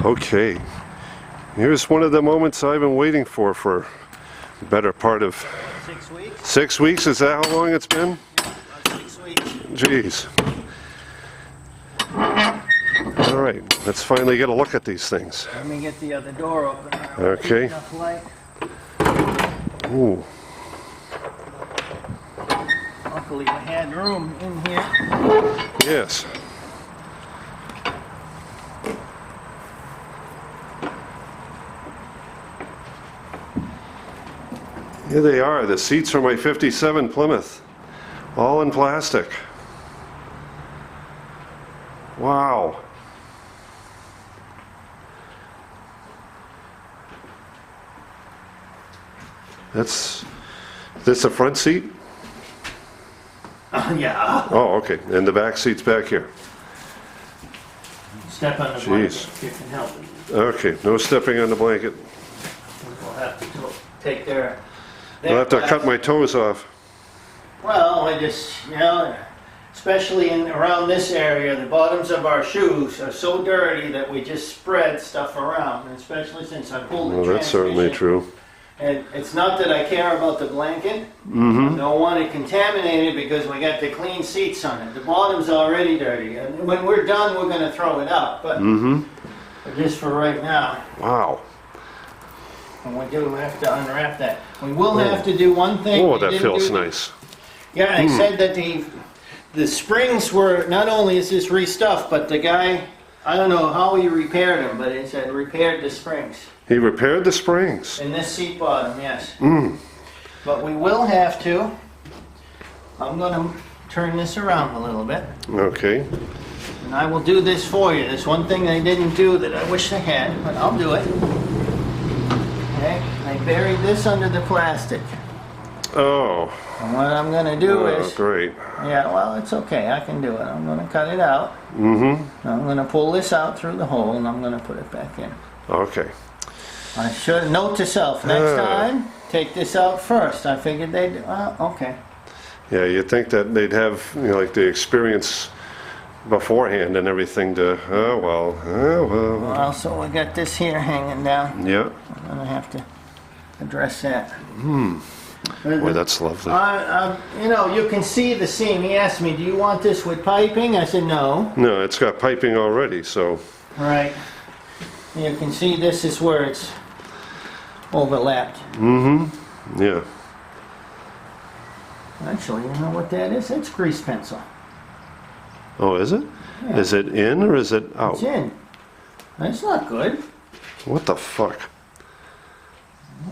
Okay, here's one of the moments I've been waiting for the better part of 6 weeks. 6 weeks. Is that how long it's been? About 6 weeks. Jeez. All right, let's finally get a look at these things. Let me get the other door open. Okay. Enough light. Ooh. Luckily, we had room in here. Yes. Here they are, the seats for my 57 Plymouth, all in plastic. Wow. That's this a front seat? Yeah. Oh, okay. And the back seat's back here. Step on the blanket if you can help it. Okay, no stepping on the blanket. We'll have to take their I'll have to cut my toes off. Well, I just, especially around this area, the bottoms of our shoes are so dirty that we just spread stuff around, and especially since I pulled the Well, that's certainly true. And it's not that I care about the blanket. I don't want it contaminated because we got the clean seats on it. The bottom's already dirty. And when we're done, we're going to throw it out. But just for right now. Wow. And we do have to unwrap that. We will have to do one thing. Oh, that feels nice. Yeah, they said that the springs were, not only is this restuffed, but the guy, I don't know how he repaired them, but he said repaired the springs. He repaired the springs. In this seat bottom, yes. But we will have to, I'm going to turn this around a little bit. Okay. And I will do this for you. There's one thing they didn't do that I wish they had, but I'll do it. Okay, I buried this under the plastic. Oh. And what I'm going to do is... Great. Yeah, well, it's okay. I can do it. I'm going to cut it out. I'm going to pull this out through the hole, and I'm going to put it back in. Okay. I should note to self, next time, take this out first. I figured they'd... okay. Yeah, you'd think that they'd have, like the experience beforehand and everything to, well. Also, we got this here hanging down. Yeah. I'm going to have to address that. Boy, that's lovely. You can see the seam. He asked me, do you want this with piping? I said, no. No, it's got piping already, so. Right. You can see this is where it's overlapped. Yeah. Actually, you know what that is? It's grease pencil. Oh, is it? Yeah. Is it in or is it out? It's in. That's not good. What the fuck?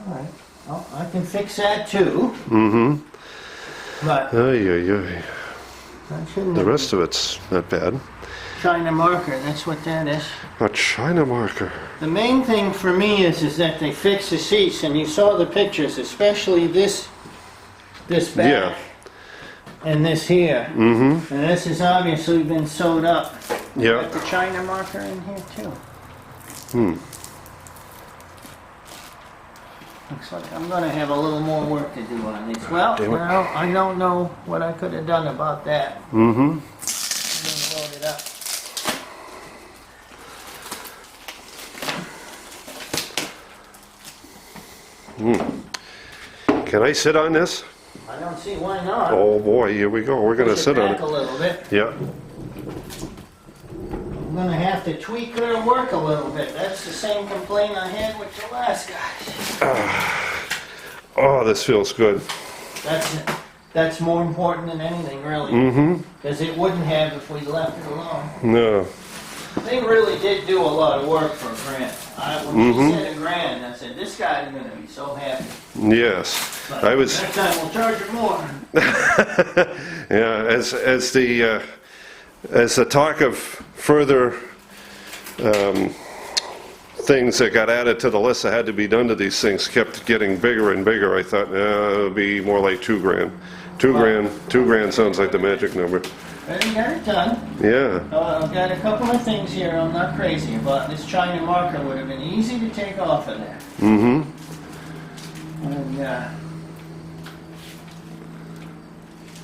All right. Well, I can fix that too. But The rest of it's not bad. China marker, that's what that is. A China marker. The main thing for me is that they fix the seats, and you saw the pictures, especially this back. Yeah. And this here. And this has obviously been sewed up. Yeah. Got the China marker in here too. Looks like I'm going to have a little more work to do on these. Well, I don't know what I could have done about that. I'm going to load it up. Can I sit on this? I don't see why not. Oh boy, here we go. We're going to sit on Back a it. little bit. Yeah. I'm going to have to tweak their work a little bit. That's the same complaint I had with the last guys. Oh, this feels good. That's more important than anything, really. Because it wouldn't have if we left it alone. No. They really did do a lot of work for a grand. When he said $1,000, I said, this guy's going to be so happy. Yes. But I was. next time we'll charge him more. Yeah, as the talk of further things that got added to the list that had to be done to these things kept getting bigger and bigger, I thought it'll be more like $2,000. $2,000 sounds like the magic number. But he got it done. Yeah. I've got a couple of things here I'm not crazy about. This China marker would have been easy to take off of there. And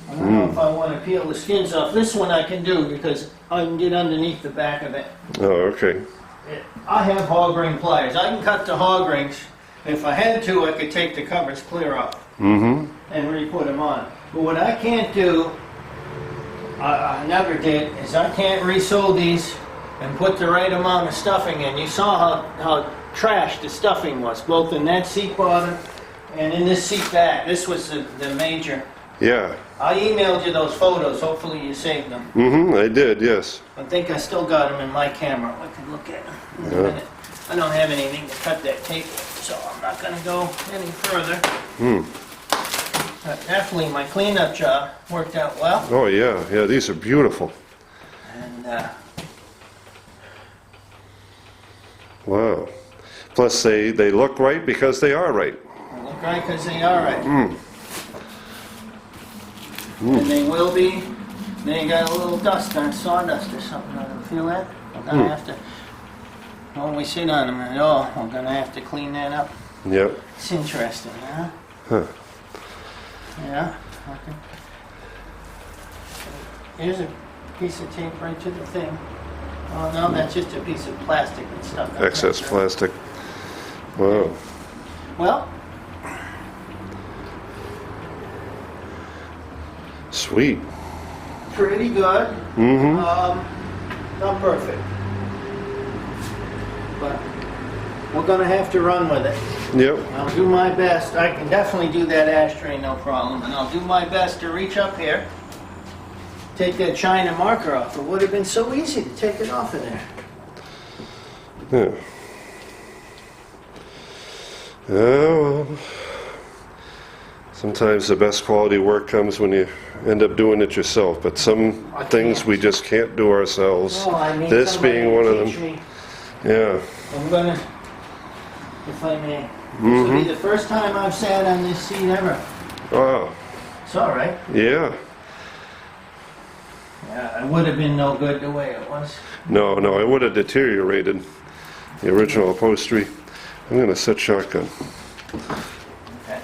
I don't know if I want to peel the skins off. This one I can do because I can get underneath the back of it. Oh, okay. I have hog ring pliers. I can cut the hog rings. If I had to, I could take the covers clear off and re-put them on. But what I can't do, I never did, is I can't re-sew these and put the right amount of stuffing in. You saw how trashed the stuffing was, both in that seat bottom and in this seat back. This was the major. Yeah. I emailed you those photos. Hopefully you saved them. I did, yes. I think I still got them in my camera. I can look at them in a minute. I don't have anything to cut that tape with, so I'm not going to go any further. But definitely my cleanup job worked out well. Oh, yeah. Yeah, these are beautiful. And Wow. Plus, they look right because they are right. they look right because they are right. And they will be. They got a little dust on sawdust or something on them. Feel that? We're going to have to, when we sit on them at all, we're going to have to clean that up. Yep. It's interesting, huh? Huh. Yeah. Okay. Here's a piece of tape right to the thing. Oh no, that's just a piece of plastic and stuff. Excess plastic. Wow. Well, Sweet. pretty good. Not perfect, but we're gonna have to run with it. Yep. I'll do my best. I can definitely do that ashtray, no problem. And I'll do my best to reach up here, take that China marker off. It would have been so easy to take it off of there. Yeah. Oh, well. Sometimes the best quality work comes when you end up doing it yourself, but some things we just can't do ourselves. Oh, I need This somebody being to one of teach them. me. Yeah. I'm gonna, if I may. This will be the first time I've sat on this seat ever. Wow. It's all right. Yeah. Yeah, it would have been no good the way it was. No, it would have deteriorated the original upholstery. I'm going to set shotgun. Okay.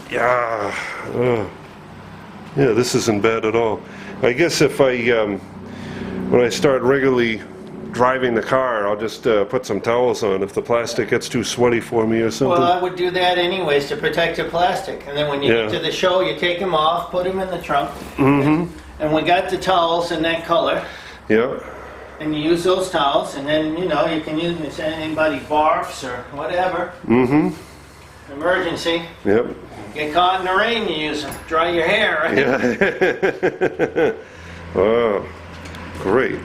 Yeah. Yeah, this isn't bad at all. I guess if when I start regularly driving the car, I'll just put some towels on if the plastic gets too sweaty for me or something. Well, I would do that anyways to protect the plastic. And then when you get to the show, you take them off, put them in the trunk. And we got the towels in that color. Yeah. And you use those towels, and then, you know, you can use them if anybody barfs or whatever. Emergency. Yep. Get caught in the rain, you use them. Dry your hair, right? Yeah. Oh, great.